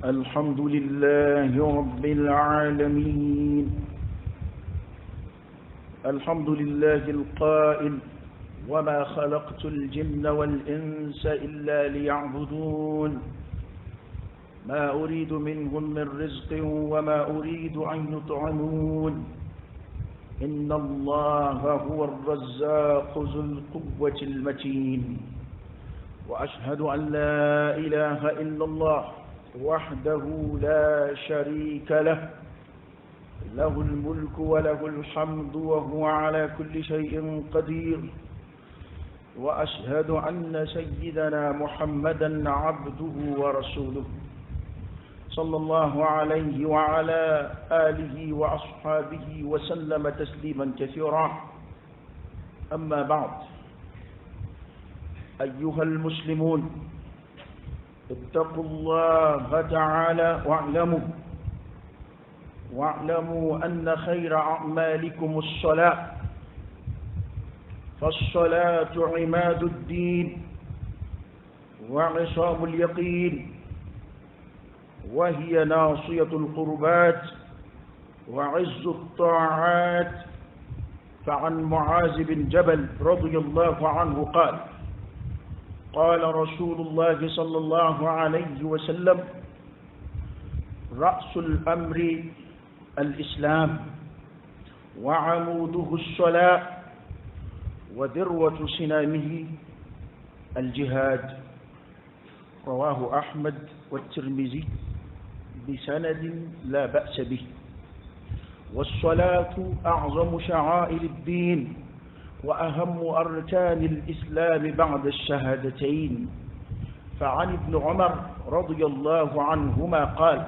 الحمد لله رب العالمين. الحمد لله القائل: وما خلقت الجن والإنس إلا ليعبدون ما أريد منهم من رزق وما أريد أن يطعمون إن الله هو الرزاق ذو القوة المتين. وأشهد أن لا إله إلا الله وحده لا شريك له، له الملك وله الحمد وهو على كل شيء قدير. وأشهد أن سيدنا محمدا عبده ورسوله صلى الله عليه وعلى آله وأصحابه وسلم تسليما كثيرا. أما بعد، أيها المسلمون، اتقوا الله تعالى واعلموا أن خير أعمالكم الصلاة، فالصلاة عماد الدين وعصام اليقين، وهي ناصية القربات وعز الطاعات. فعن معاذ بن جبل رضي الله عنه قال: قال رسول الله صلى الله عليه وسلم: رأس الأمر الإسلام، وعموده الصلاة، وذروة سنامه الجهاد. رواه أحمد والترمذي بسند لا بأس به. والصلاة أعظم شعائر الدين وأهم أركان الإسلام بعد الشهادتين. فعن ابن عمر رضي الله عنهما قال: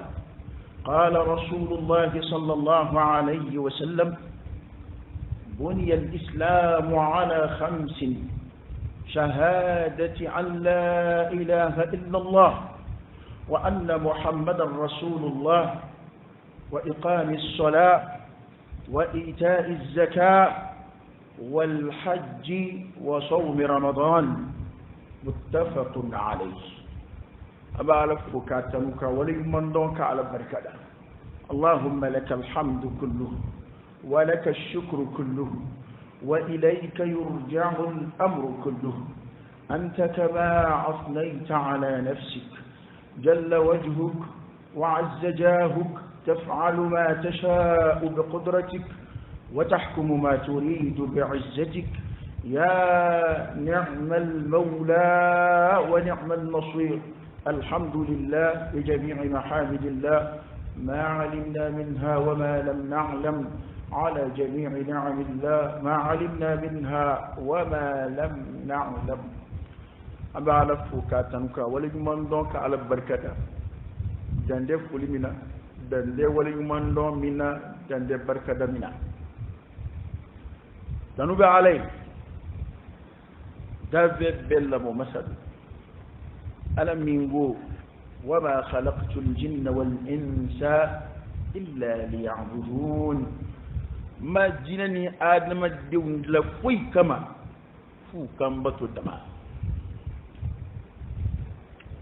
قال رسول الله صلى الله عليه وسلم: بني الإسلام على 5: شهادة أن لا إله إلا الله وأن محمدا رسول الله، وإقام الصلاة، وإيتاء الزكاة، والحج، وصوم رمضان. متفق عليه. أبا لفك كاتمك ولمن دونك على بركة. اللهم لك الحمد كله ولك الشكر كله وإليك يرجع الأمر كله. أنت كما أثنيت على نفسك جل وجهك وعز جاهك، تفعل ما تشاء بقدرتك وتحكم ما تريد بعزتك. يا نعم المولى ونعم النصير. الحمد لله بجميع محامد الله، ما علمنا منها وما لم نعلم، على جميع نعم الله ما علمنا منها وما لم نعلم. أبا لفوكاتنك ولمن دونك على البركة دندف ولمنا دندف ولمن دون منا دندف بركة منا دنوب عليه دافد بلمو مثل ألم ينقو: وما خلقت الجن والإنس إلا ليعبدون. ما جنني آدم الدون لفوي كما فو كم بطو دما.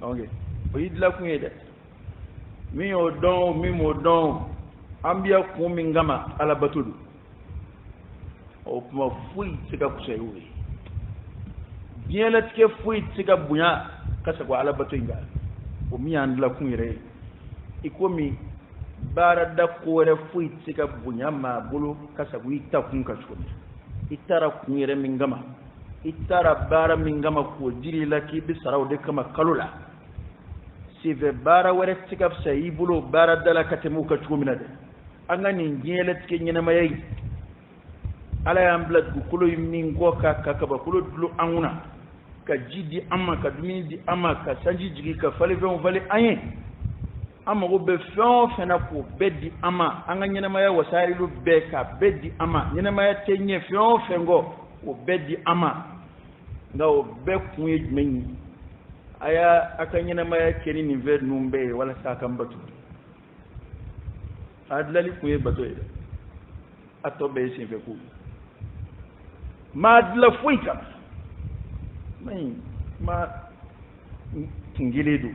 اوكي ويد لكم يدا مي ودون مي مودون أمبيا كومي غما على بطو او ما فوي تيكا كسيوي bien la tike fuyi tiga bunya kasa ko ala bato inga o mi and la kunire ikomi bara da ko re fuyi tiga bunya ma bulu kasa ko ita kun ka chuni itara kunire mingama itara bara mingama ko diri la ki bi saraw de kama kalula si ve bara wore tiga sai bulu bara dala katemu ka chumina de angani ngele tike nyina mayi ala yam blad ku kulo min go ka ba kulo dulu anguna ka jidi amma ka dumini di amma ka sanji jigi ka fale fen fale anye amma go be fen fena ko beddi amma anga nyina maya wasari lu be ka beddi amma nyina maya tenye fen fengo o beddi amma nga o be kunye jmenyi aya aka nyina maya keni ni ver numbe wala saka mbatu adlali kunye bato ida atobe sin fe ku madla fuika mai ma tingilidu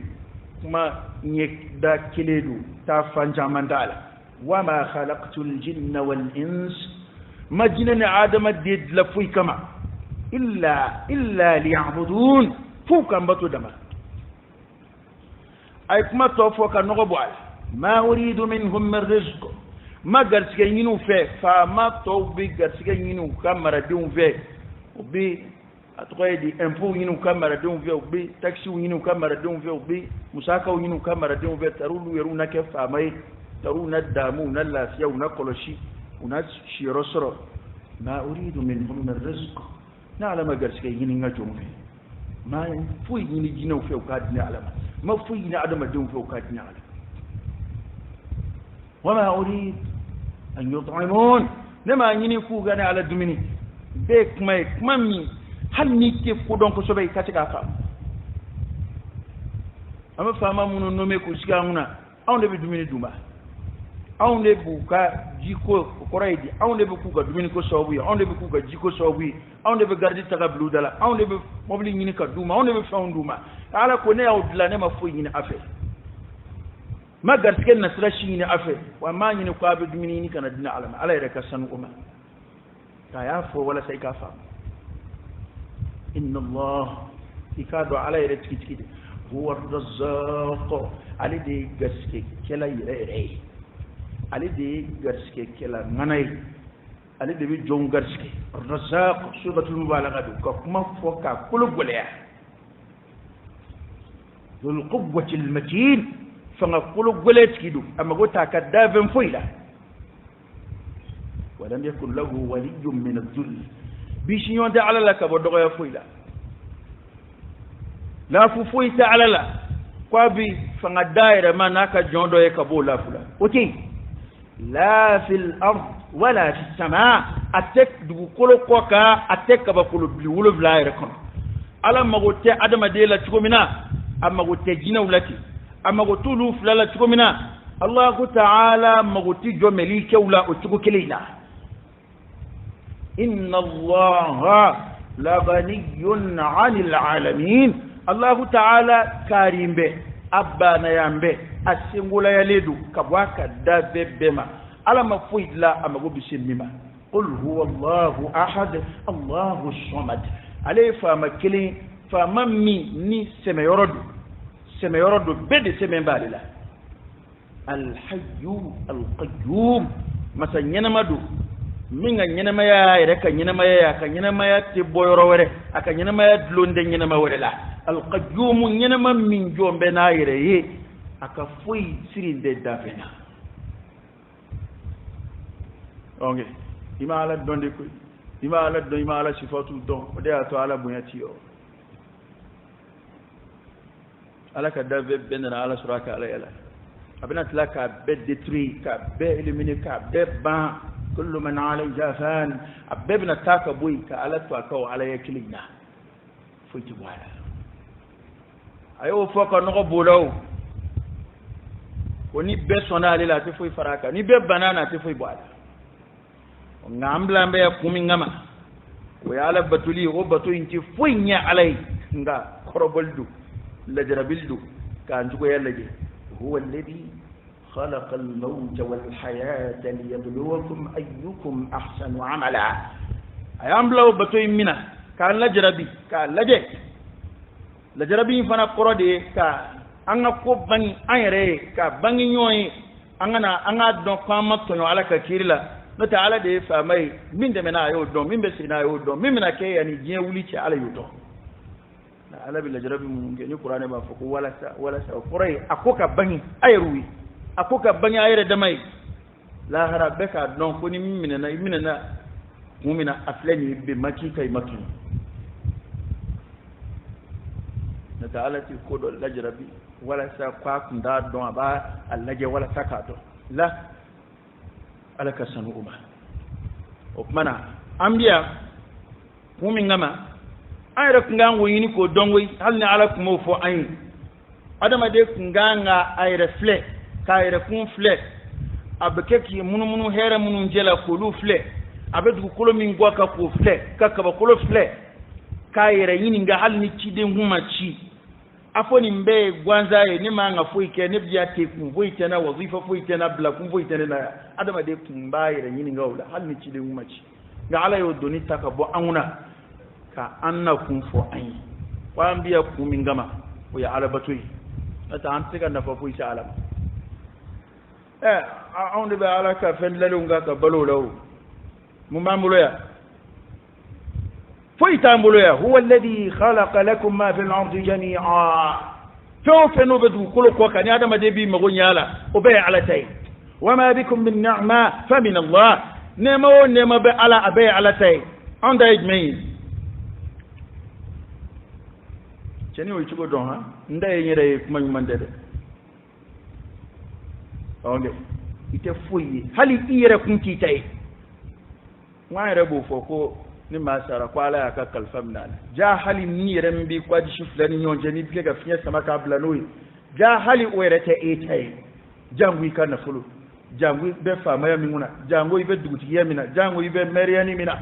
kuma nyek da kiledu ta fanja mandala wama khalaqtul jinna wal ins majina ni adama de la fuy kama illa liya'budun fu kan bato dama ay kuma to fo ka nogo boal ma uridu minhum min rizq ma garsige yinu fe fa ma to bi garsige yinu kamara dum fe bi atoy di impôt yinu kamara dum fe bi taxi yinu kamara dum fe bi musaka yinu kamara dum fe tarulu yeruna ke fa mai taruna damu na lafiya una koloshi una shirosoro ma uridu minhum min rizq na alama garsige yinu ngajum fe ma fu yinu jinu fe ka dina alama ما فينا عدم الدين فوقاتنا عليه وما أريد أن يطعمون لما ينفوق أنا على الدمني بيك مايك مامي هل نيكي فودون كسبي كاتك أفهم أما فما منو نومي كسكامنا أو نبي دمني دوما أو نبي كا جيكو كورايدي أو نبي كوكا دمني كسوبي أو نبي كوكا جيكو سوبي أو نبي غاردي تغبلو دالا أو نبي مبلي نيكا دوما أو نبي فاون دوما ala ko ne awdla ne ma fuyi ni afe magar ken nasrashi ni afe wa ma ni ko abu dumini ni kana dina alama ala ya ka sanu umma ta ya fo wala sai ka fa inna allah ikadu ala ya tiki huwa ar-razzaq ali de gaske kela yire ali de gaske kela manai ali de bi jon gaske ar-razzaq suratul mubalagha ko kuma foka kulugulya ذو القوة المتين فنقول قلت كدو أما قلت كدافن فيلا ولم يكن له ولي من الذل بيش يوندى على لك بدغيا فيلا لا فويت على لا قابي فنقدائر ما ناكا جوندو يكبو لا فلا وكي لا في الأرض ولا في السماء أتك دو كل قوكا أتك بقول بلولو بلا يركن على ما قلت عدم ديلا تكومنا amma go tejina ulati amma go tulu fulala tukomina Allah ta'ala maguti jo melike ula utuko kelina inna Allah la ghaniyun 'anil 'alamin Allah ta'ala karimbe abana yambe asingula yaledu kabwaka dabebema ala mafuidla amma go bisimima qul huwa Allahu ahad Allahu samad alayfa makili famami ni semeyorodu bede semembalila alhayyu alqayyum masa nyenamadu minga nyenama ya reka nyenama ya ka nyenama ya te boyoro wore aka nyenama ya dlonde nyenama wore la alqayyum nyenama min jombe na yire aka foi sirinde dafena onge imala donde ko imala sifatu don de ato ala bunyatiyo ala ka dave benna ala suraka ala yala abina tlaka be détruit ka be éliminer ka be ban kullu man alayha fan abebna taka boy ka ala to ka ala yakilina futi wala ayo foka no bolaw woni be sonale la te foi faraka ni be banana te foi bwala ngambla mbe kumi ngama ko yala batuli go batu inti foi nya alai nga koroboldu لجربلدو كان جوه يلجي هو الذي خلق الموت والحياة ليبلوكم أيكم أحسن عملا أيام لو بتوي منا كان لجربي كان لجربي فانا قردي كان أنا كوب بني أيري كان بني يوي أنا دون قامت تنو على كثير لا نتعالى ده فماي من دمنا يودون من بسنا يودون من منا كي يعني جيه وليش على يودون ala bi lajrabi mun ngeni qur'ani ba fa ko wala sa quray akoka bani ayruwi akoka bani ayre damai la harabeka don ko ni minna mu'mina aflani bi maki kai maki na ta'ala ti ko do lajrabi wala sa kwa kunda don ba allaje wala sakato la alaka sanu umma o mana ambiya mu'min ngama ayra kungango yini ko dongoy halni ala kumo fo ayin adama de kunganga ayra fle kayra kun fle abekeki munu hera munu jela ko lu fle abedu ko min gwa ka ko fle kaka ba ko fle kayra yini nga halni ci de nguma ci afoni mbe gwanza ye ni manga fuike ne biya te kun fuite na wazifa fuite na bla kun fuite na adama de kun bayire nyini ngawla hal ni ci de umaci ga ala yo doni taka bo anuna ka anna kun fo ayi wa biya kun min gama o ya ala batoyi ata an tiga na fa fuite ala on de ba ala ka fen lalunga ka balo law mu mamulo ya فايتامبلويا هو الذي خلق لكم ما في الأرض جميعا شوف انه بدو كل كوكا ني ادم دي بي مغنيالا وبيع على تاي وما بكم من نعمه فمن الله نما على ابي على تاي عند اجمعين جاني وي تشغو دون ها ndey ñi day kuma ñu mande de onde ite fuyi hali iyere kun ci tay wa rebu foko ni masara kwala ya kakal famnal ja hali ni rembi kwa di shiflani nyonje ni biga finya sama kabla noy ja hali werete etay jangu kana fulu jangu be fama ya minguna jangu ibe duguti yamina jangu ibe meriyani mina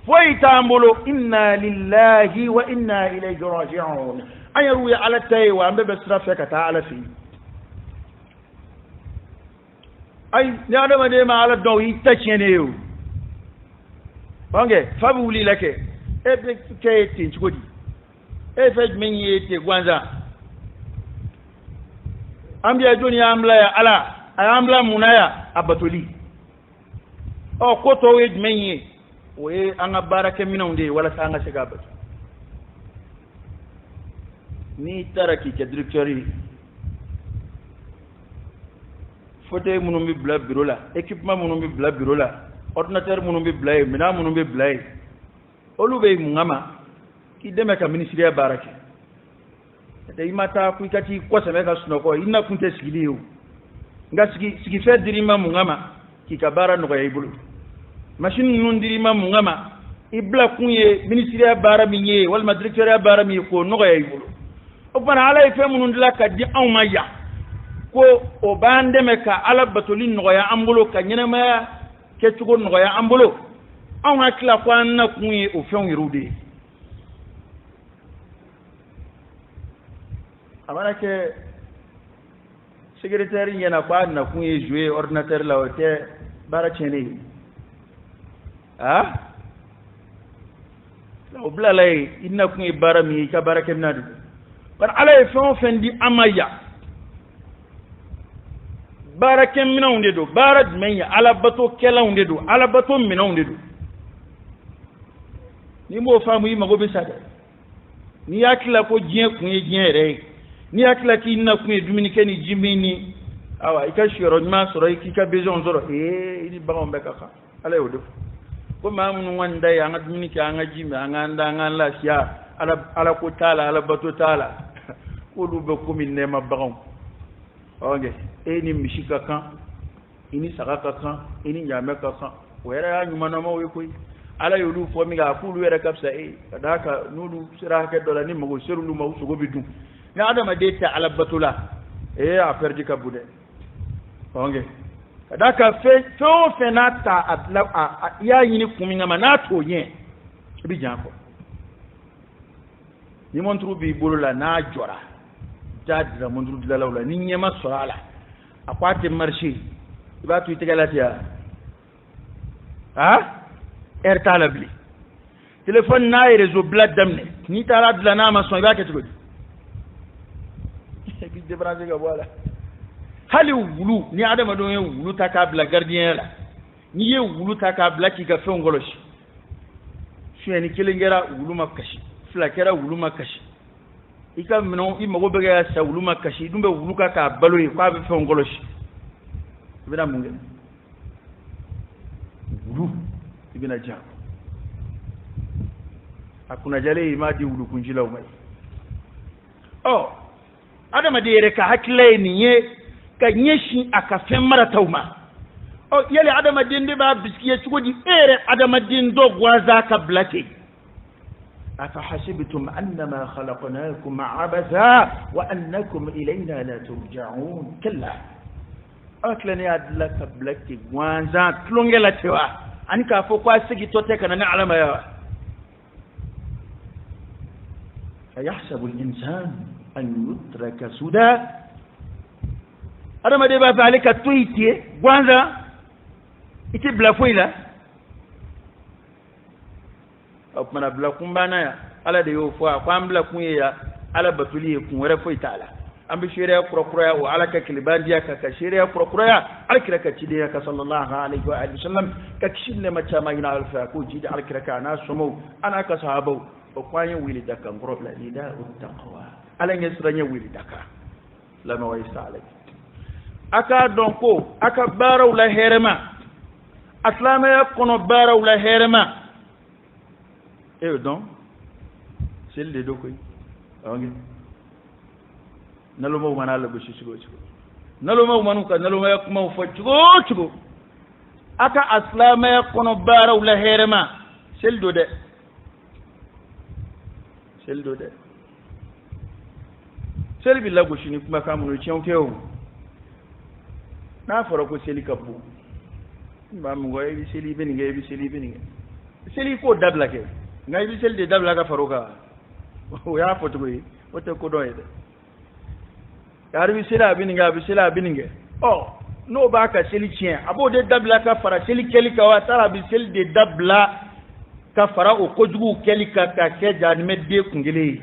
foi tambulo inna lillahi wa inna ilayhi raji'un ayaru ya ala tay wa ambe besrafa ka ta'ala fi ay ni adama de ma ala do yi tachene bange fabu wuli lake ebe ke tin chugodi e fej menye te gwanza ambiya dunya amla ya ala ayamla munaya abatoli o koto wej menye we anga barake minonde wala sanga shiga bat ni taraki ke directori fote munum bi bla bureau la équipement munum bi bla bureau la ordinateur munum bi blay mina munum bi blay olu be ngama ki deme ka ministère barake te imata ku ikati ko seme ka sunoko ina kunte sigiliyo nga sigi fe dirima ngama ki kabara no ya ibulu machine nun dirima ngama ibla kunye ministère bara minye wal directeur bara mi ko no ya ibulu o bana ala fe munun dila ka di awmaya ko o bande me ka ala batolin no ya ambulo ka nyenema ke tugo no ya ambulo on akla kwa na kunye o fen yirude amana ke secrétaire yana kwa na kunye jouer ordinateur la hotel bara chene la obla lay inna kunye bara mi ka bara kemnadu par ala fen fen di amaya barake mina unde do barad menya ala bato kela unde do ala bato mina unde do ni mo famu yi mago be sada ni yakila ko jien kunye jien re ni yakila ki na kunye dominique ni jimini awa ikashiro ma soro ikika bejon zoro ni ba on be ka ala yodo ko mamun wanda ya nga dominique anga jimi anga ndanga la sia ala ko tala ala bato tala ko du be ko min ne ma bagon oge eni mishika kan ini sakaka kan ini nyame kan wera ya nyuma na mawe koy ala yulu fo mi ga kulu wera kapsa kadaka nulu sira ke dola ni mago seru lu mawu sugo bidu na adama de ta ala batula a perdi kabude oge kadaka fe na ta atla ya yini kuminga manato yen bi janko ni montru bi bulula na jora jadra montru dilalawla ni nyema sorala akwati marché ibatu itegalatia air talabli téléphone na réseau blad damne ni tara de la nama son ibake tugodi ki débrancher ga voilà hali wulu ni adama do wulu takabla gardien la ni ye wulu takabla ki ga fe ngoloshi sheni kilingera wulu makashi flakera wulu makashi ika mino imago bega sa wulu makashi dumbe wulu ka baloyi kwa be fe ngoloshi ibina munge wulu ibina jago akuna jale imadi wulu kunjila umai adama de yere ka hakile ni ye ka nyeshi aka fe mara tauma yele adama de ba biskiye chugodi adama de do gwaza ka blake أفحسبتم أنما خلقناكم عبثا وأنكم إلينا لا ترجعون كلا أكلني أدلك بلك وانزان تلونجلا توا أنك أفوقوا سجي توتك أنا نعلم يا أيحسب الإنسان an yutraka suda adama de ba fa ka tuitie gwanza iti bla foila op mana bla kumbana ya ala de yo fo kwa bla kunya ala batuli kun wara fo itala ambi shiriya kurokura wa ala ka kilibandiya ka shiriya kurokura alkira ka cidiya ka sallallahu alaihi wa alihi wasallam ka kishinne macha magina alfa ko jidi alkira ka na somo ana ka sahabau o kwanye wili daka ngorobla lida uttaqwa ala ngesranya wili daka lama wa isalik aka donko aka baraw la herema aslama ya kono baraw la herema e don sel de dokoy awangi naluma mana la bushi shigo naluma manu ka naluma ya kuma fo chigo aka aslama ya kono baraw la herema sel do de sel bi la bushi ni kuma kamunu chonkewo na fara ko seli kapu ba mu go ebi seli beninge seli ko dabla ke ngai bi sel de dabla ka faroka o ya foto ko wote ko do yede yar bi sela bininge oh no ba ka seli chien abo de dabla ka fara seli keli ka wa tara bi sel de dabla ka fara o ko jugu keli ka ke jani medde kungele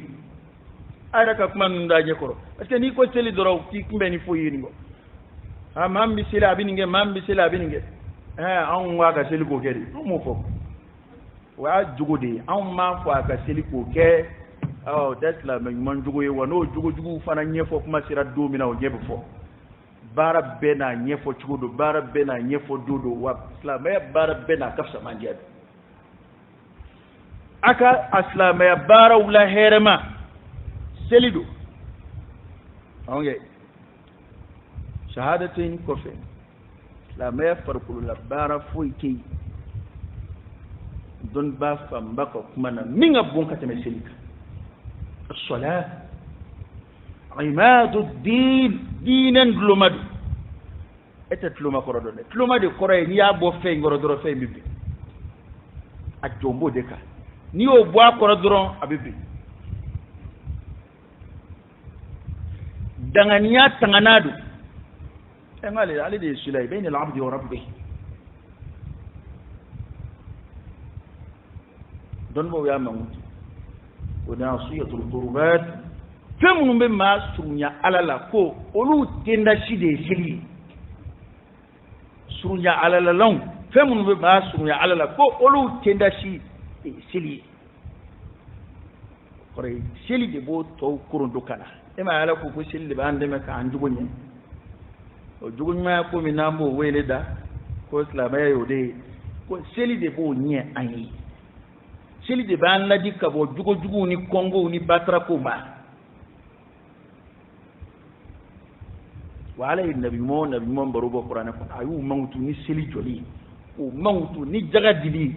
ayra ka kuma nda je koro parce que ni ko seli doro ki kumbe ni fo yini go ha mambi sela bininge an wa ka seli ko kedi mo fo wa jugu de an ma fo ka seli ko ke oh that's la man jugu ye wono jugu fana nyefo kuma sira do mina o jebe fo bara bena nyefo chudo bara bena nyefo dodo wa islamaya bara bena kafsa mandiya aka islamaya bara wala herema selido onge shahadatain kofe islamaya farqul la bara foike don ba fam bako kuma na minga bonka teme selika الصلاة عماد الدين دينا لومد اتت لوما كورودون لوما دي كوراي ني ابو فاي غورودرو فاي بيبي اجومبو ديكا ني او بوا كورودرون ابيبي دغانيا تانغانادو انغالي علي دي سلاي بين العبد وربه دون بو يا ماموتي وناصية القربات فمن بما سرنيا على لا كو اولو تندا شيدي سيلي سرنيا على لا لون فمن بما سرنيا على لا كو اولو تندا شي سيلي كوري سيلي دي بو تو كورون دوكانا اما على كو سيلي باندي مكا انجوغني o jugun ma ko mi nambo wele da ko islamaya yode ko seli de bo nye anyi seli de ban la dikka bo jugo ni Congo ni Batra ko ma wala nabi mo barugo Qur'an ko ayu mawtu ni seli joli o mawtu ni jaga dili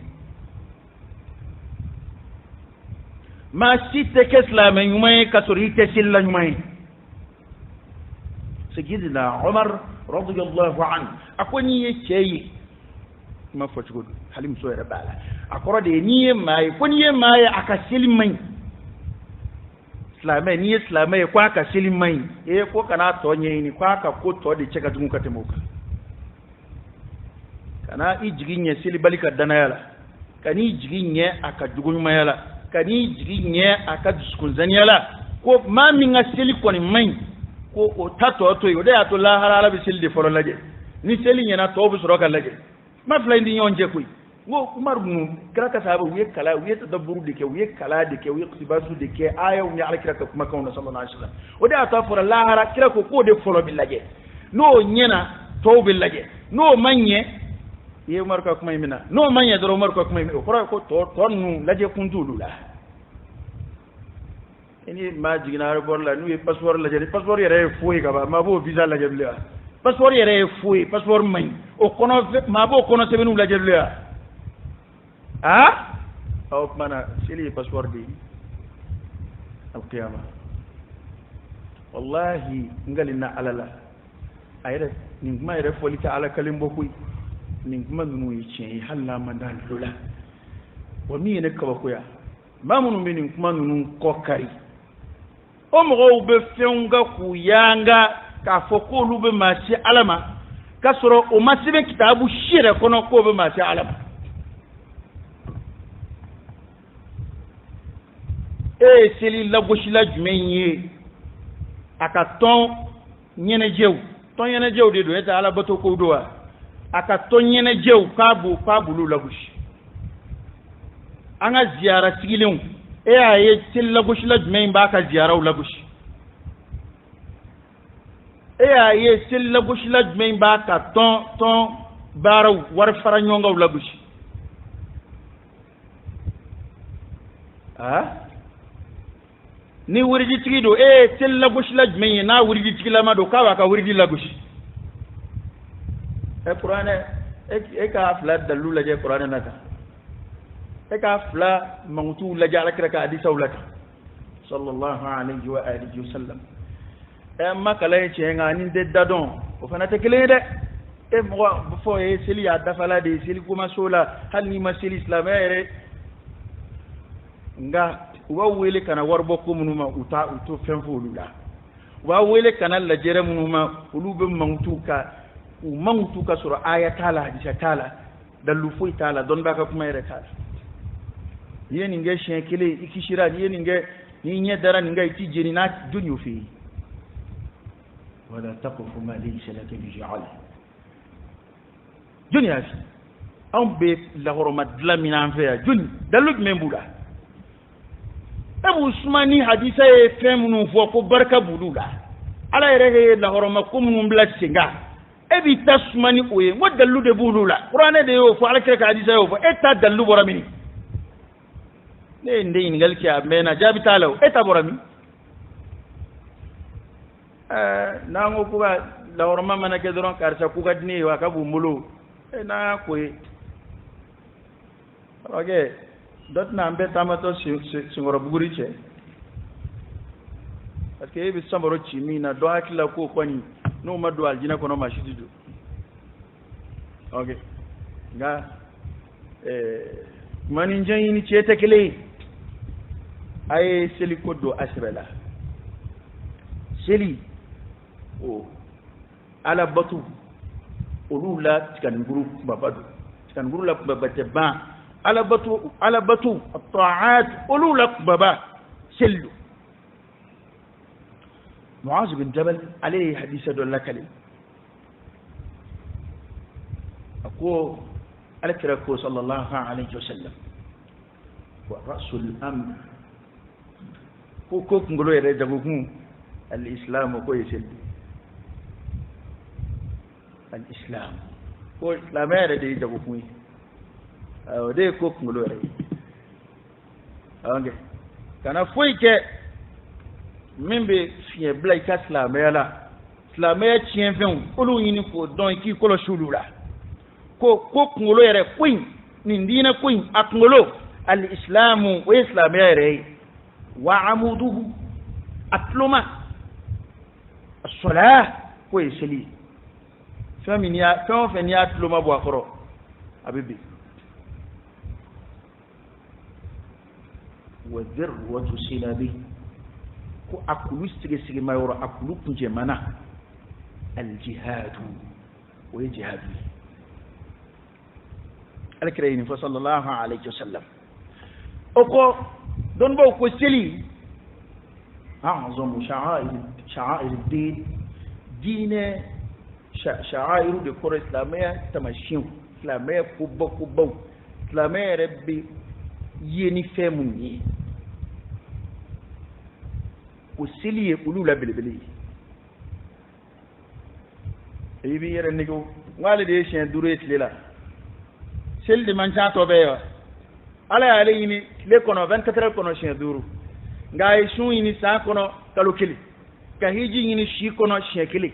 ma site ke islamay nyumay ka sori te silla nyumay سيدنا عمر رضي الله عنه أكوني يشيء ما فتقول حليم سوير بالا أقرأ ديني ما يكوني ما يأكسل مين سلامة نية سلامة يكوا أكسل مين يكوا كنا توني يكوا كقول تودي تشكا تموك تموك كنا يجيني سلي بالك الدنيا كني يجيني أكجوجي ما يلا كني يجيني أكجسكون زنيا لا كو ما مين سلي كوني مين ko o tato to yo de ato la harala bi sildi foro laje ni seli nyana to bu soro kala laje ma fla ndi nyon je kuy ngo umar nu kraka sahabu wiye kala wiye tadabburu de ke wiye kala de ke wiye qtibasu de ke ayo ni ala kraka kuma kawna sallallahu alaihi wasallam o de ato foro la hara kraka ko de foro bi laje no nyena to bi laje no manye ye umar ka kuma mina no manye do umar ka kuma ko ko to nu laje kuntulu la ini ma jigina aéroport la nuy passeport la jëri passeport yere fuy ka ba ma bo visa la jëbli passeport yere fuy passeport may o kono ma bo kono sebenu la jëbli ah o mana sili passeport di al qiyama wallahi ngalina alala ayre ni ma yere foli ta ala kalim bokuy ni ma nunu yi ci halla mandan lula wa mi ne ka bakuya ma munu min kuma nunu kokari o mɔgɔw bɛ fɛnw ka k'u yanga k'a fɔ k'olu bɛ maa se ala ma k'a sɔrɔ o ma sɛbɛn kitabu si yɛrɛ kɔnɔ k'o bɛ maa se ala ma e ye seli lagosila jumɛn ye a ka tɔn ɲɛnajɛw de don e tɛ ala bato kow don wa a ka tɔn ɲɛnajɛw k'a b'olu lagosi an ka ziyara sigilenw e y'a ye seli lagosila jumɛn b'a ka ziyaraw lagosi e y'a ye seli lagosila jumɛn b'a ka tɔn baaraw wari fara ɲɔgɔngaw lagosi ni wuriditigi don seli lagosila jumɛn ye n'a wuriditigilama don k'a b'a ka wuridi lagosi kuranɛ e k'a fila dalilu lajɛ kuranɛ na tan e k'a fila mankutuw lajɛ alakira ka hadisaw la tan sallallahu alayhi wa alihi wa sallam ma kalan ye tiɲɛ nka ni tɛ da dɔn o fana tɛ kelen ye dɛ e mɔgɔ fɔ ye seli y'a dafala de ye seli komaso la hali n'i ma seli silamɛya yɛrɛ nka u b'a wele ka na waribɔ ko minnu ma u t'o fɛn fɔ olu la u b'a wele ka na lajɛrɛ minnu ma olu bɛ mankutu ka sɔrɔ aya t'a la hadisa t'a la dalilu foyi t'a la dɔnnibaa ka kuma yɛrɛ t'a la n'i ye nin kɛ siɲɛ kelen i kisira n'i ye nin kɛ n'i ɲɛ dara nin kan i t'i jeni n'a jɔn y'o fɛ yen wala taqfu ma laysa laka bihi ilm jɔn y'a f'i anw bɛ lahɔrɔma dilan min an fɛ yan jɔn dalilu jumɛn b'u la e b'u suma ni hadisa ye fɛn minnu fɔ ko barika b'olu la ala yɛrɛ ye lahɔrɔma ko minnu bila sen kan e b'i ta suma ni o ye n ko dalilu de b'olu la kuranɛ de y'o fɔ alakira ka hadisa y'o fɔ e ta dalilu bɔra min ne ye n den ɲininkali kɛ a mɛnna jaabi t'a la o e ta bɔra min n'an ko ko ka lahɔrɔma mana kɛ dɔrɔn karisa ko ka di ne ye wa a ka b'u bolo n'an y'a ko ye dɔ tɛna an bɛɛ taamatɔ senkɔrɔbuguri cɛ parce que e bɛ samaro ci min na dɔ hakili la k'o kɔni n'o ma don alijinɛ kɔnɔ maa si tɛ don nka kumaninjɛ ɲini cɛ tɛ kelen ye a ye seli ko don a sɛbɛ la seli o ala bato olu la tiganikuru kumaba don tiganikuru la kumaba tɛ ban ala bato at-ta'at olu la kumaba seli don Muaz bin Jabal ale ye hadisa dɔ lakale a ko alakira ko sallallahu alayhi wa sallam wa rasul amr ko kunkolo yɛrɛ jagokun al-islam ko ye seli al-islam ko silamɛya yɛrɛ de ye jagokun ye o de ye ko kunkolo yɛrɛ ye kana foyi kɛ min bɛ fiɲɛ bila i ka silamɛya la silamɛya tiɲɛfɛnw olu ɲini k'o dɔn i k'i kɔlɔsi olu la ko kunkolo yɛrɛ ko in nin diinɛ ko in a kunkolo al-islamu o ye silamɛya yɛrɛ ye wa amuduhu a tuloma as-salah ko ye seli fɛn o fɛn n'i y'a tuloma bɔ a kɔrɔ a bɛ bin wa dirwatu sinabi ko a kulu sigisigima yɔrɔ a kulu kuncɛmana al-jihadu o ye jihadu ye alakira ye nin fɔ sallallahu alayhi wa sallam o ko dɔnnibaw ko seli a'zamu sha'air din diinɛ sha'airu de kɔrɔ silamɛya tamasiyɛnw silamɛya kobaw silamɛya yɛrɛ bɛ ye ni fɛn minnu ye o seli ye olu la belebele ye i b'i yɛrɛ nege nk'ale de ye siɲɛ 5 ye tile la seli de man ca tɔ bɛɛ ye wa ala y'ale ɲini tile kɔnɔ 24 heures kɔnɔ siɲɛ 5 nka a ye sun ɲini san kɔnɔ kalo 1 ka hiji ɲini si kɔnɔ siɲɛ 1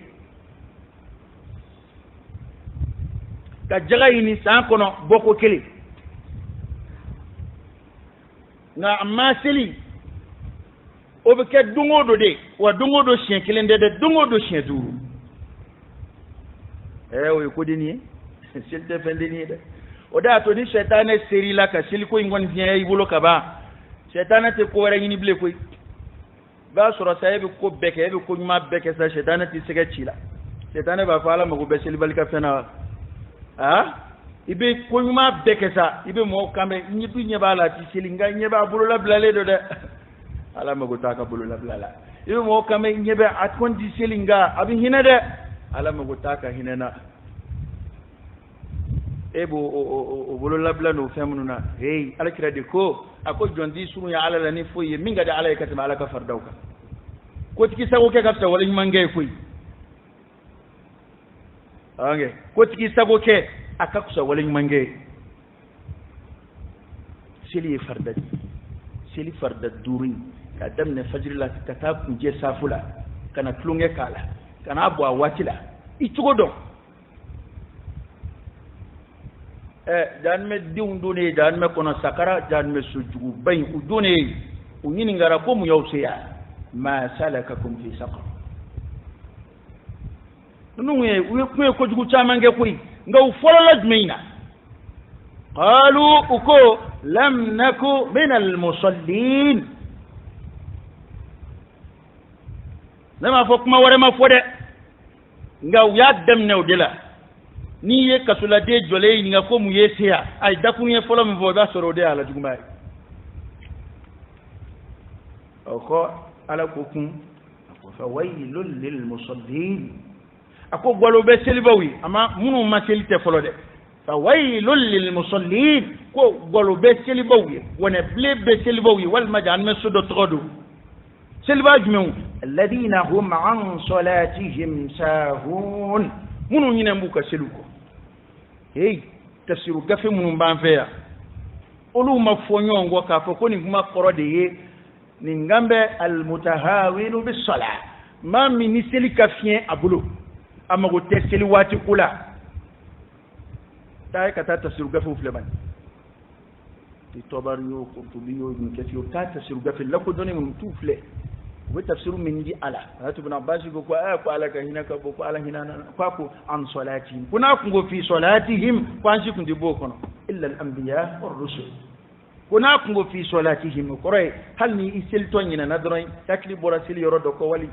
ka jaga ɲini san kɔnɔ bɔko 1 nka a ma seli o bɛ kɛ don o don de wa don o don siɲɛ 1 tɛ dɛ don o don siɲɛ 5 o ye ko denni ye seli tɛ fɛn denni ye dɛ o de y'a to ni sɛtanɛ ser'i la ka seliko in kɔni fiɲɛ i bolo ka ban sɛtanɛ tɛ ko wɛrɛ ɲini bilen koyi ba sura sahibi ko beke ebe ko nyuma beke sa shaytan ti sege chila shaytan ba fa ala mago be seli balika fena ibe ko nyuma beke sa ibe mo kambe nyibi nyeba la ti seli nga nyeba bulu la blale do de ala mago taka bulu la blala ibe mo kambe nyeba atkon di seli nga abi hina de ala mago taka hinana ebo o bulu la blano femununa hey ala kira de ko ako jondi sunu ya ala la ni foye minga de ala yakati ala ka fardauka ko tiki sago ke kafta wala mangay foyi ange ko tiki sago ke aka kusa wala mangay seli farda duri ka damne fajr la ka ta kunje safula kana tulunge kala kana abu awatila itugo dan me diundune dan me kono sakara dan me sujugu bay udune unyini ngara ko mu yawsiya ma salakakum fi saqar nunwe we ko jugu chamange koy ngaw folala dmeina qalu uko lam naku min al musallin nama fokuma wore ma fode ngaw ya dem new dila ni ye kasula de jole ni ngako mu yesia ay dakunye folo mi vo ba soro de ala jugumay oko ala kokun ako fa waylul lil musallin ako golo be selibawi ama munu ma selite folo de fa waylul lil musallin ko golo be selibawi wona ble be selibawi wal majan mesudo trodu selba jumu alladina hum an salatihim sahun munu nyine mbuka seluko hey tafsiru gafe munu banfeya olu mafonyo ngo ka foko ni kuma korode ye ni ngambe al mutahawinu bis salat ma min seli kafien abulo amago teseli wati kula tay kata tafsiru gafe fleban ti tobaryo ko tubiyo ni kafio ta tafsiru gafe lako doni mun tufle وتفسير من دي على هاتوا ابن عباس يقول كو على هنا كو على هنا كو عن صلاتهم كنا كو في صلاتهم كوانشي كندي بوكو الا الانبياء والرسل كنا كو في صلاتهم قري هل ني اسلتون ينا ندرين تكلي براسيل يرودو كو ولي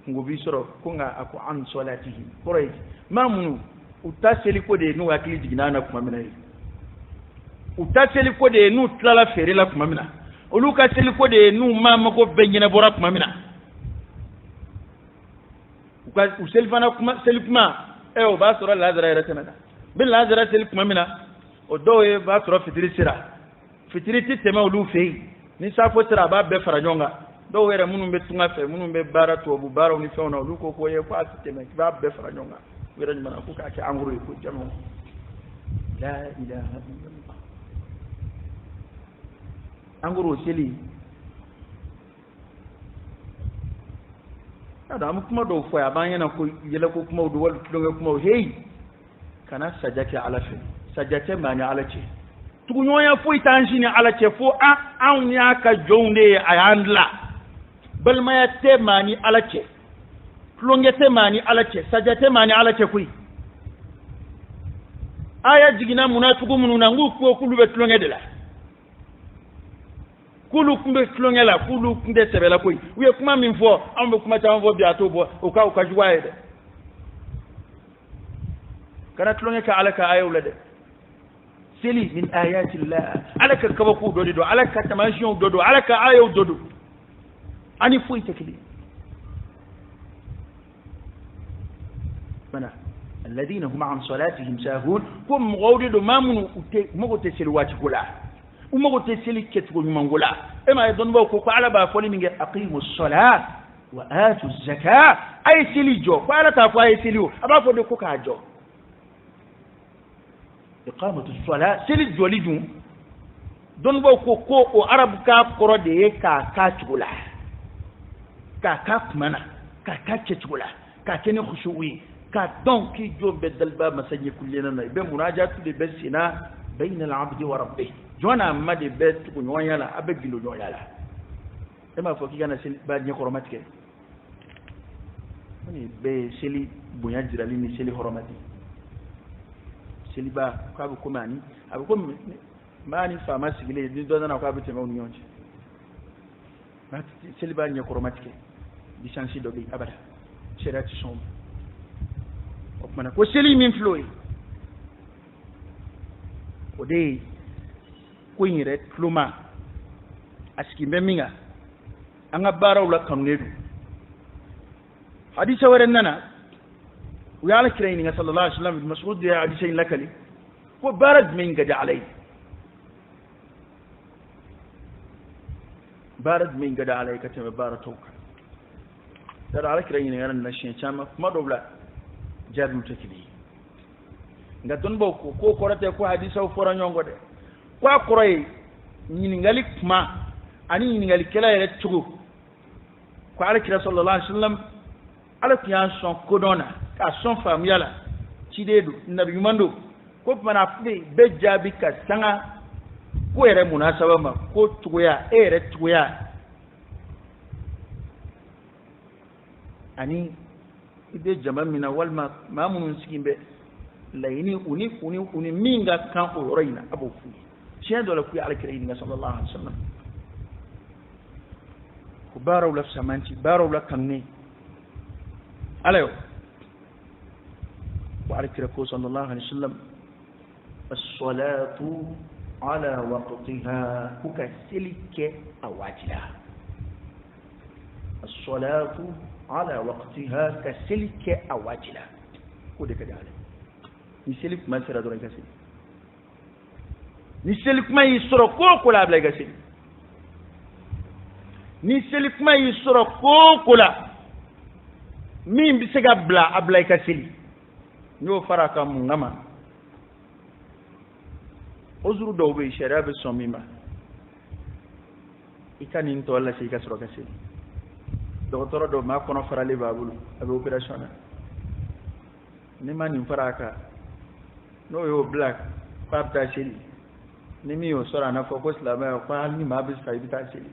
كو بيسرو كنا اكو عن صلاتهم قري ما منو utaseli ko de nu akili jiginana kuma mina utaseli ko de nu tlala ferela kuma mina oluka seli ko de nu mama ko benyina bora kuma mina uka useli fana kuma seli kuma o ba sura lazara ira tanada bil lazara seli kuma mina o doye ba sura fitiri sira fitiri ti tema olu fei ni safo sira ba be faranyonga do were munu be tunga fe munu be bara to bu bara ni fe ona olu ko ye ko asitema ba be faranyonga were ni mana ko ka ke anguru ko jamo la ilaha illallah angoro seli ada mu kuma do fo ya banyana ko yele ko kuma do wal tudonga kuma hey kana sajake ala fe sajake mani ala ce tugu nyoya fo itanji ni ala ce fo an ya ka jonde ayandla bal ma ya te mani ala ce tulonge te mani ala ce sajate mani ala ce kui aya jigina munatugu mununa ngu ko kulube tulonge de la kulu kumbe tulongela kulu kunde sebela koy wiye kuma min fo ambe kuma ta fo biato bo o ka juwaye de kana tulonge ka alaka ayula de seli min ayati llah alaka kaba ku do alaka tamashion do alaka ayo do ani fo itakili mana alladhina hum an salatihim sahun kum gawdido mamunu mogote seli wati kula umago te seli ketgo nyumangola ema don ba ko ala ba foni minge aqimus salat wa atu zakat ay seli jo ko ala ta fa ay seli o aba fo de ko ka jo iqamatu salat seli joli dum don ba ko o arab ka koro de ka tugula ka mana ka tugula ka kene khushuwi ka don ki jo bedal ba masanye kullena na be munajatu de besina bayna al-abdi wa rabbih jona made bet ko nyoyala abegilo nyoyala ema fo ki gana seli ba ni horomatike ni be seli bunya jirali ni seli horomati seli ba ko ko mani ko mani fama sigile ni do na ko abite ma nyonje seliba nya koromatike lisansi do bi abada shariati som o mana ko seli min floy o de ko yire pluma aski meminga anga baraw la kamnedu hadisa waren nana ويعلى كريني صلى الله عليه وسلم المسعود يا عدي شيء لكلي وبارد من قد عليه بارد من قد عليه كتب بارتوك ترى على كريني أنا نشين شامة ما دوبلا جابوا تكلي ngatun boko ko korate ko hadisa o fora nyongo de kwa koroy nyingali ma ani nyingali kala yele tugu ko ala kira sallallahu alaihi wasallam ala kiyan son kodona ka son famiyala cidedu nabi mando ko mana be jabi ka sanga ko ere munasaba ma ko tuya ere tuya ani ibe jama mina walma mamun sikimbe layini uni minga kan o roina abu fu shen do la ku ala kirin sallallahu alaihi wasallam ko baraw la samanti baraw la kanne alayo وعلى كركو صلى الله عليه وسلم الصلاة على وقتها كسلك أواجلا الصلاة على وقتها كسلك أواجلا كده كده عليه نسلك ما سرى دوري كسل نسلك ما يسرى كوكولا بلا كسل نسلك ما يسرى كوكولا مين بسجى بلا أبلا كسل نيو فرaka mungama ozuru do be sharia be somima ikani nto wala shi ka soro kasi docteur do ma kono farale babulu abe operation ni mani faraka no yo black papta shiri ni mi yo sora na focus la ma kwa ni ma be sai bita shiri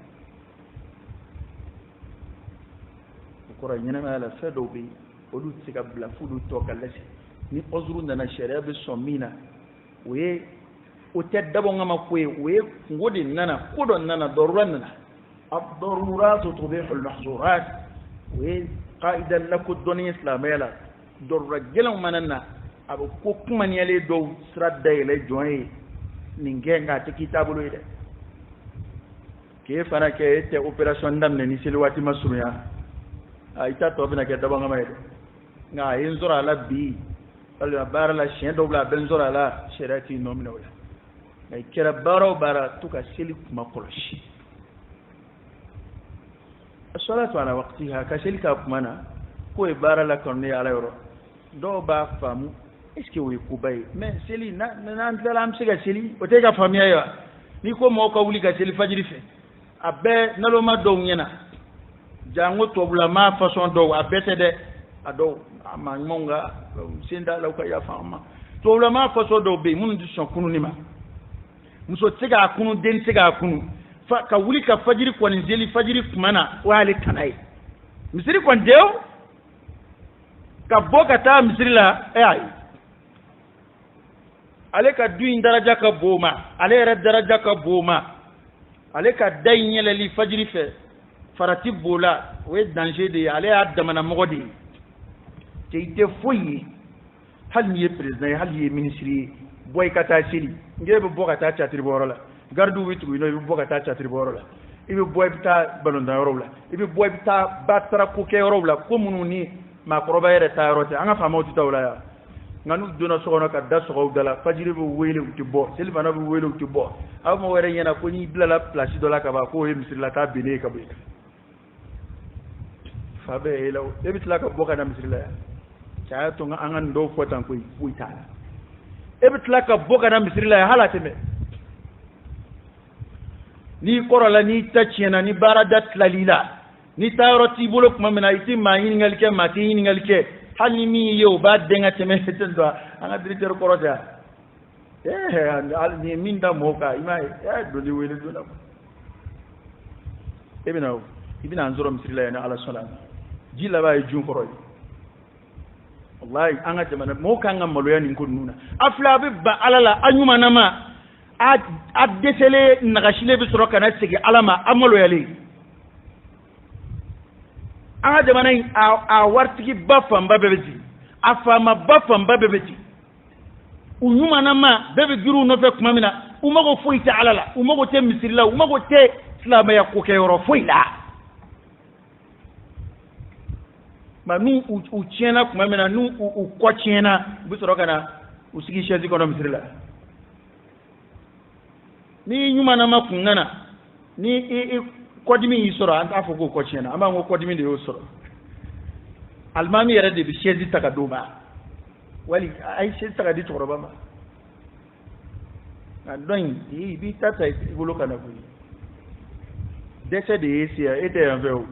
ko ra nyina ma la fedo be odu tika bla fudu to kalasi ni ozuru na sharia be somina we o tedabo ngama kwe we ngodi nana kodon nana doruran nana ad-darurat tubihu al-mahzurat we qaida laku dunya islamiyala dorra gelan manana abu ko kuma ne le do sradda ile joye ningenga te kitabulo ide ke fana ke te operation ndam ne ni silwati masuruya aita to bina ke dabo ngama ide nga inzura la bi ala bara la chien dobla benzora la sherati nomina wala ay kera baro bara tuka silik makoloshi as-salatu ala waqtiha ka silika kumana ko bara la konne ala yoro do ba famu eske wi kubay mais seli na ndala am siga seli o te ga famiya ya ni ko mo ko wuli ga seli fajiri fe abe nalo ma do nyena jango to bula ma façon do abete de ado ama monga sinda la ko ya fama to bula ma façon do be mun di son kunu nima muso tiga kunu den tiga kunu fa ka wuli ka fajiri ko ni seli fajiri kumana wali kanai misiri kon dew ka boka ta misiri la ay ale ka duin daraja ka boma ale re daraja ka boma ale ka daynyele li fajiri fe farati bola we danger de ale adamana mogodi te ite foyi hal ni president hal ni ministre boy kata sili ngebe boka ta chatri borola gardu witu no ibe boka ta chatri borola ibe boy bita balonda rola ibe boy bita batra ko ke rola ko mununi makroba yere ta rote anga famoti tawla ya nganu duna sokono ka da soko dala fajiri bu wele uti bo silva na bu wele uti bo aw mo were nyana ko ni bila la place dola ka ba ko he misri la ta bene ka bu fa be elo e bitla ka boka na misri la cha to nga angan do fotan ko fuita e bitla ka boka na misri la halate me ni korola ni tachena ni baradat lalila ni tayroti bulok mamina iti ma yingalke ma ti yingalke hali mi yo ba denga teme do anga directeur korota al ni minda moka ima do li wele do la ibina anzoro misrila yana ala salam jila ba jun koroy wallahi anga jamana moka ngam maloya ni ko nuna afla be ba alala anyuma nama a desele nagashile bi soroka na sigi alama amalo yale anga jamana a wartigi bafan babebeti afama bafan babebeti unyuma nama bebe giru no fe kuma mina umago foita alala umago te misirila umago te islam ya ko kayoro foila ma nu u tiena kuma mina nu u ko tiena bu soro kana usigi shezi kono misirila ni nyuma nama kunana ni kodimi yisoro anta afoko ko tiena ama ngo kodimi de yosoro almami yara de bi shezi takaduma wali ay shezi takadi toroba ma andon yi bi tata ibolo kana ko dese de yesia ete enveo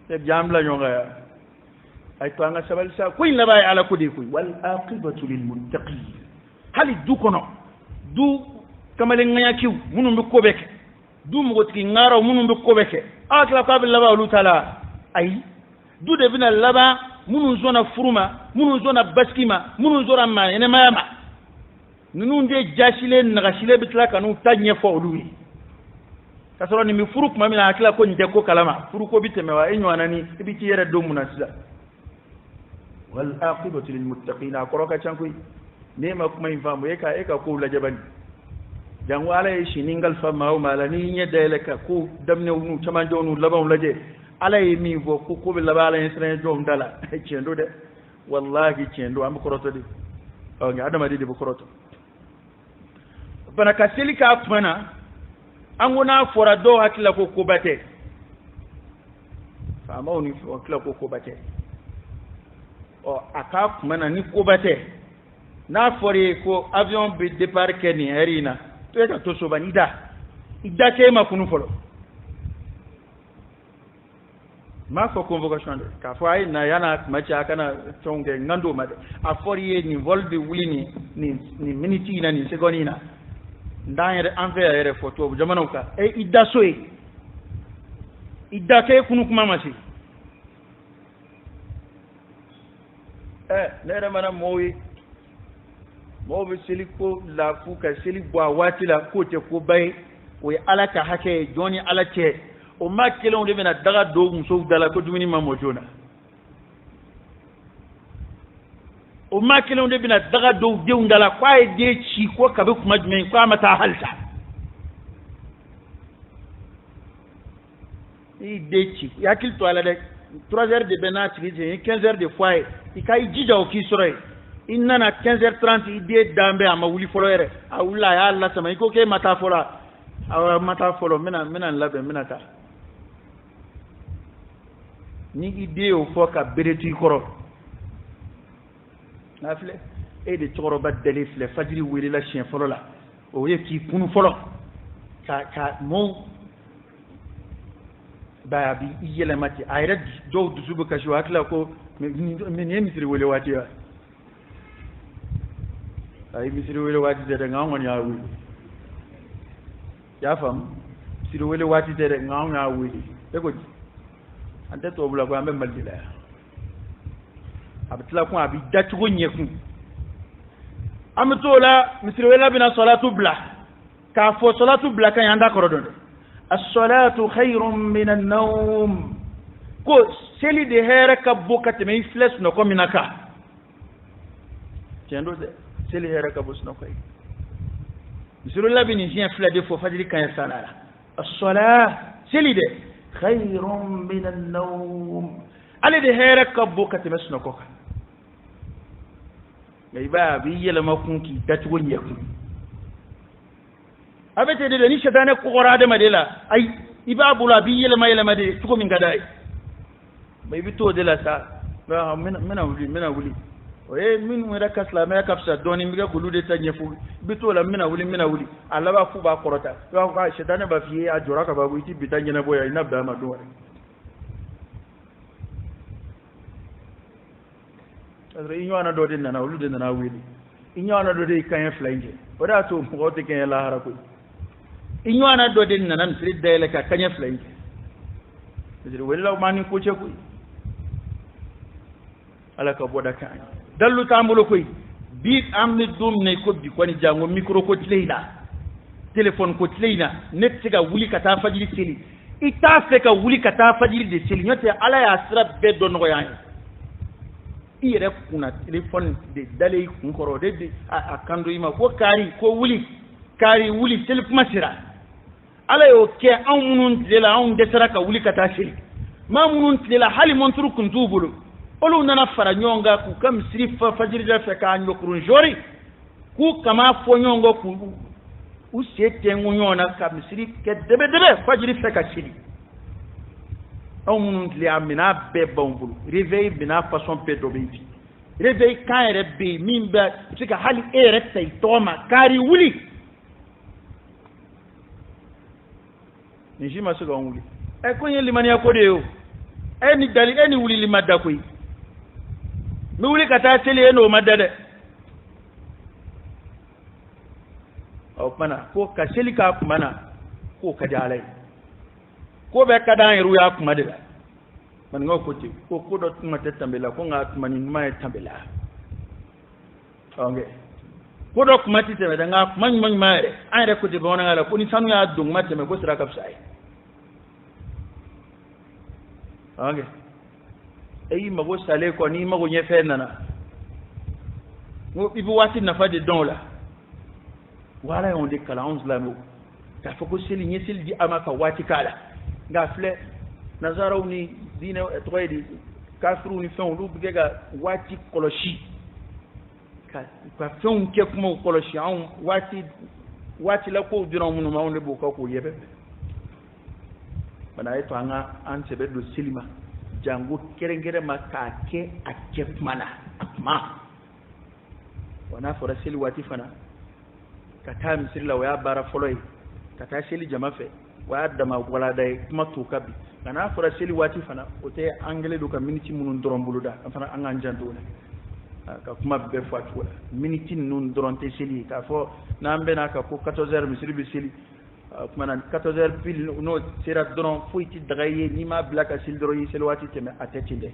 te jamla nyonga ya ay to anga sabal sa ko inna bay ala ko de ko wal aqibatu lil muttaqin hali du kono du kamale ngaya kiw munum be ko beke du mo gotki ngaro munum be ko beke akla qabil laba ulu tala ay du de bina laba munun zona furuma munun zona baskima munun zona ma ene mayama nunu de jashile nagashile bitla kanu tanye fo uluwi kasoro ni mi furuk mamina akila ko nje ko kalama furuko bitemewa enyo anani ibiti yere do munasida wal aqibatu lil muttaqin akoroka chankoy nema kuma infamu eka ko la jabani jangu ala yi ningal fama o mala ni nyedele ka ko damne unu chamanjo unu laban laje ala yi mi vo ko be labala en jom dala chendo de wallahi chendo am koroto de o nga adama de be koroto bana kaseli ka atmana anguna fora do hakila ko bate fama oni hakila ko bate o aka mana ni ko bate na fori ko avion be départ keni herina to eta to so banida ida ke ma kunu folo ma fo convocation de ka fo ay na yana macha kana tonge ngando made a fori ni volbe wulini ni minute na ni seconde na ndanyere envers yere photo jamana ka e idda soy idda ke kunu kuma masi nere mana mowi siliko la fuka silikwa wati la kote ko bay we alaka hake joni alache o makelo de bena daga do muso dala ko dumini mamojona o makelo de bena daga do de undala kwae de chi ko kabe kuma jumen kwa mata halta i de chi yakil to ala de 3 heures de benati 15 heures de foyer ikai jija o kisore inna 15h30 ide dambe ama wuli folo yere awula ya Allah sama iko ke mata folo mena labe mena ta ni ide o foka bereti koro nafle e de toro badale fle fajiri wele la chien folo la o ye ki kunu folo ka mo ba bi yele mati ayra do dusubu ka jo akla ko men yemi sire wele wati ya ay misiri wele wati de ngawon ya wi ya fam siri wele wati de ngawon ya wi e ko ante to bula ko ambe maldila abtla ko abi datu ko nyeku amtola misiri wele bina salatu bla ka fo salatu bla kan yanda korodon as-salatu khairun min an-nawm ko seli de here ka bokate me fles no ko minaka tiendo de seli here ka bos no ko misiri wele bini jien flade fo fadili kan salala as-salah seli de khairun min an-nawm ali de here ka bokate me no ko ngai ba bi yele makunki datu gonyeku abete de ni shetane ko gorade madela ay ibabula bi yele made tuko min gadai bay bi to de la sa ba mena wuli o min wera kasla me kapsa doni mi ga gulude tanyefu bi to la mena wuli alla ba fu ba korota wa ka shetane ba fi a jora ka ba bu ti bitanye na boya ina ba ma do adre inyo ana do de na wulude na wili inyo ana do de kan flange oda to mo te kan la harako inyo ana do de na nan frid de le ka kan flange adre wella mani ko che ko ala ka boda kan dallu tambulo koy bi amni dum ne ko bi ko ni jango micro ko tleila téléphone ko tleina net tiga wuli ka ta fajiri teli ita fe ka wuli ka taa fajiri de seli nyote ala ya sira be do no yan ire kuna telephone de dale kun koro de a kando ima ko kari wuli seli kuma sira ala yo ke an munun lela an de sara ka wuli ka taa seli ma munun lela hali monturu kun tubulu olu nana fara nyonga ku kam siri fajiri da fe ka nyokurun jori ku kama fo nyongo ku u sete ngunyona ka misiri ke debe fajiri fe ka seli aw munun li amina be bonbulu réveil bina façon pe do be réveil kan ere be min ba tika hali ere tay toma kari wuli ni jima so gon wuli e ko yen limani akode yo eni dali eni wuli limada ko yi mi wuli kata tele eno madade o mana ko ka seli ka mana ko ka dalai ko be kada yiru ya kuma de man ngo ko ti ko do tuma tambela ko nga tuma ni ma tambela onge ko do kuma ti tebe nga man mare an re ko de bona ngala ko ni sanu ya dung ma teme ko sira ka sai onge eyi mago sale ko ni mago nyefe nana ngo ibu wati na fa de don la wala on de kala 11 la mo ka foko seli nyesel di amaka wati kala nga fle nazaraw ni dina toyedi kafru ni fen lu bigega wati koloshi ka fen ke kuma koloshi an wati la ko dina mun ma on le boka ko yebe bana eto anga an sebe do silima jango kerengere makake akep mana ma wana fora seli wati fana kata misirla waya bara foloi kata seli jamafe wa dama wala day kuma to kabi kana fora seli wati fana o te anglais do ka minute munun doron buluda fana anga janto ka kuma be fatu wala minute nun doron te seli ka fo nambe na ka ko 14h misiri bi seli kuma nan 14h pile no sera doron fuiti dagaye ni ma blaka sil doron yi seli wati teme atetinde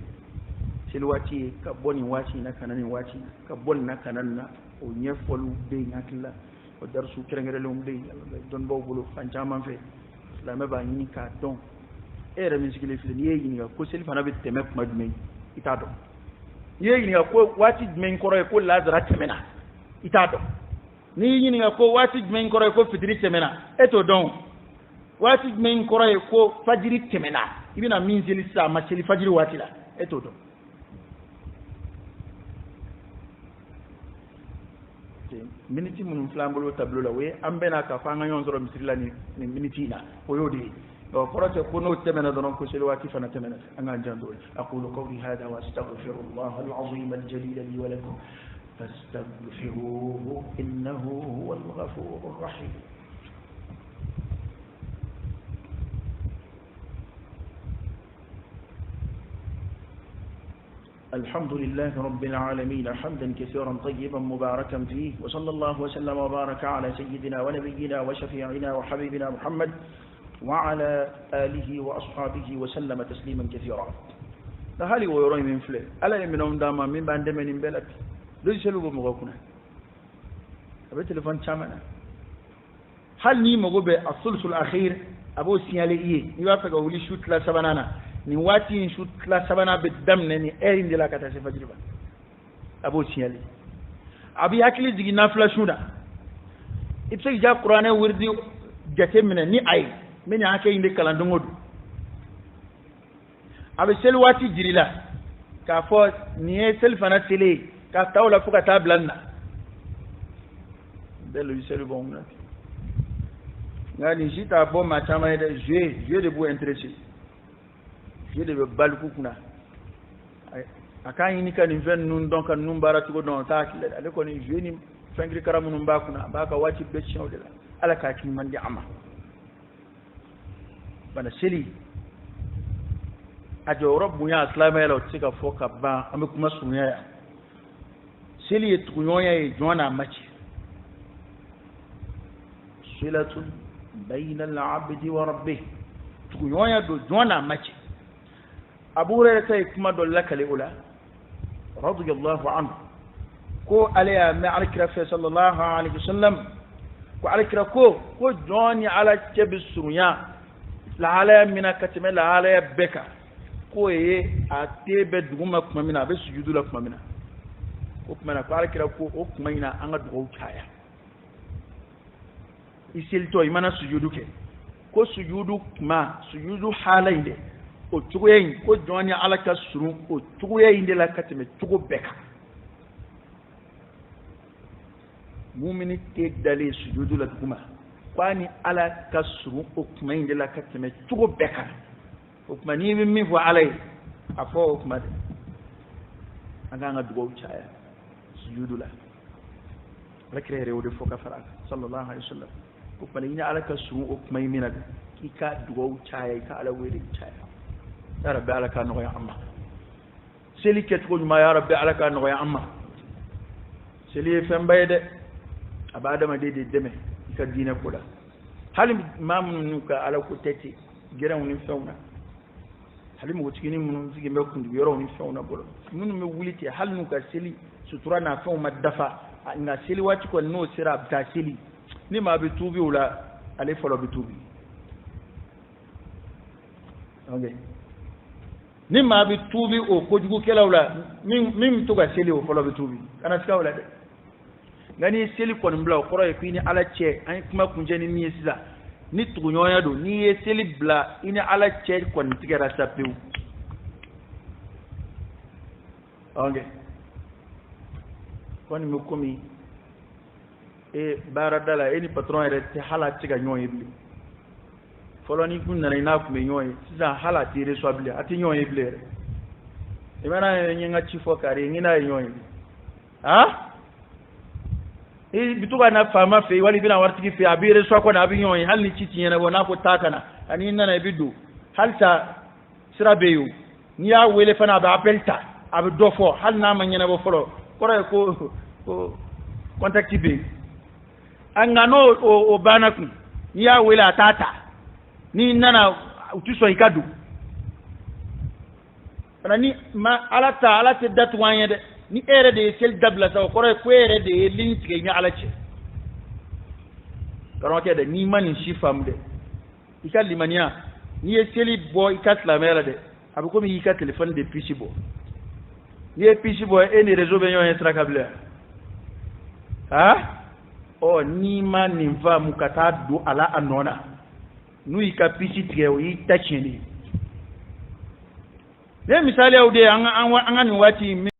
seli wati ka boni wati na kanani wati ka boni na kanana o nyefolu be ngakilla o darsu kerengere lum be don bawbulo fanjaman fe la me ba ni ka don ere min sigile fili ni yini ko seli fana be teme kuma dume ita do yini ko wati dume ko ko lazara temena ita do ni yini ko wati dume ko ko fitri temena eto don wati dume ko fajiri temena ibina min seli sa ma seli fajiri wati la eto do miniti mun flambolo tableau la we ambena ka fa nga zoro misrila ni miniti na o yodi o prote ko no temena don ko sel wati fana temena anga jando aqulu qawli hada wa astaghfirullah al-azim al-jalil li wa lakum fastaghfiruhu innahu huwal ghafurur rahim الحمد لله رب العالمين حمدا كثيرا طيبا مباركا فيه وصلى الله وسلم وبارك على سيدنا ونبينا وشفيعنا وحبيبنا محمد وعلى آله وأصحابه وسلم تسليما كثيرا هالي ويروي من فلي ألا يمنون داما من بعد من بلد ليس سلوب مغوكنا أبي تلفون شامنا هل ني مغوبة الثلث الأخير أبو سيالي إيه يوافق أولي شوت لا سبنانا ni wati in shoot la sabana be damne ni erin de la kata se fajriba abo siali abi hakili digi nafla shuda ipse ja qur'ane wirdi jate mine ni ay mini hake inde kala ndongodu abi sel wati jirila ka fo ni sel fana tele ka tawla fuka tablanna belu sel bon ngani jita bo ma chama de jeu de bu intéressé yede be balku kuna akan yini kan ven nun donc nun baratu go don taakile ale ko ni jeni fengri karamu nun ba kuna ba ka wati be chawde la ala ka kin man di ama bana seli ajo rabbu ya islama ya lotika foka ba ame kuma sunya ya seli etuyoya e jona machi silatun bayna al-abdi wa rabbih tuyoya do jona machi أبو هريرة كما دلك لأولى رضي الله عنه كو عليها مع الكرافة صلى الله عليه وسلم كو على الكرافة كو جوني على جب السريان lahalaya mina ka tɛmɛ lahalaya bɛɛ kan k'o ye a te bɛ duguma tuma min na a bɛ sujudu la tuma min na o tuma na ko alakira ko o tuma in na an ka dugawu caya i selitɔ i mana sujudu kɛ ko sujudu kuma sujudu hala in dɛ o cogoya in ko jɔn ni ala ka surun o cogoya in de la ka tɛmɛ cogo bɛɛ kan mumini tɛ dalen sujudu la duguma ko ni ala ka surun o kuma in de la ka tɛmɛ cogo bɛɛ kan o kuma n'i bɛ min fɔ ala ye a fɔ o kuma de an k'an ka dugawu caya sujudu la alakira yɛrɛ y'o de fɔ ka fara sallallahu alaihi wasallam o kuma i ni ala ka surun o kuma in min na k'i ka dugawu caya i ka ala wele caya ya rabbi ala ka nɔgɔya an ma seli kɛcogo ɲuman ya rabbi ala ka nɔgɔya an ma seli ye fɛnba ye dɛ a b'a adamaden de dɛmɛ i ka diinɛ ko la hali maa minnu ka ala ko tɛ ten gɛrɛnw ni fɛnw na hali npogotiginin minnu sigilen bɛ kuntigi yɔrɔw ni fɛnw na bolo minnu bɛ wuli ten hali n'u ka seli sutura n'a fɛnw ma dafa nka seli waati kɔni n'o sera a bɛ taa seli ni maa bɛ tuubi o la ale fɔlɔ bɛ tuubi ni maa bɛ tuubi o kojugukɛlaw la min bɛ to ka seli o fɔlɔ bɛ tuubi kana siga o la dɛ nka n'i ye seli kɔni bila o kɔrɔ ye k'i ni ala cɛ an ye kuma kuncɛ ni min ye sisan ni tuguɲɔgɔnya don n'i ye seli bila i ni ala cɛ kɔni tigɛra sa pewu kɔni bɛ komi baarada la e ni patron yɛrɛ tɛ hali a tɛ ka ɲɔgɔn ye bilen fɔlɔ ni kun nana i n'a kun bɛ ɲɔgɔn ye sisan hali a tɛ reçoit bilen a tɛ ɲɔgɔn ye bilen yɛrɛ i mana n ye n ka ci fɔ kari n n'a ye ɲɔgɔn ye i bi to ka na faama fɛ yen wali i bɛna waritigi fɛ yen a b'i reçoit kɔni a bɛ ɲɔgɔn ye hali ni ci ti ɲɛnabɔ n'a ko taa ka na ani nana i bɛ don halisa sira bɛ yen o n'i y'a wele fana a bɛ appel ta a bɛ dɔ fɔ hali n'a ma ɲɛnabɔ fɔlɔ kɔrɔ ye ko contact bɛ yen a nka n'o banna kun n'i y'a wele a t'a ta n'i nana u tɛ sɔn i ka don ni ala tɛ datugu an ye dɛ ni e yɛrɛ de ye seli dabila sa o kɔrɔ ye ko e yɛrɛ de ye ligne tigɛ i ni ala cɛ karamɔgɔkɛ dɛ n'i ma nin si faamu dɛ i ka limaniya n'i ye seli bɔ i ka silamɛya la dɛ a bɛ komi i y'i ka téléphone de puce bɔ n'i ye puce bɔ e ni réseau bɛ ɲɔgɔn ye sira ka bila n'i ma nin faamu ka taa don a la a nɔ na n'u y'i ka puce tigɛ o y'i ta tiɲɛ de ye ne misaliyaw de ye an ka nin waati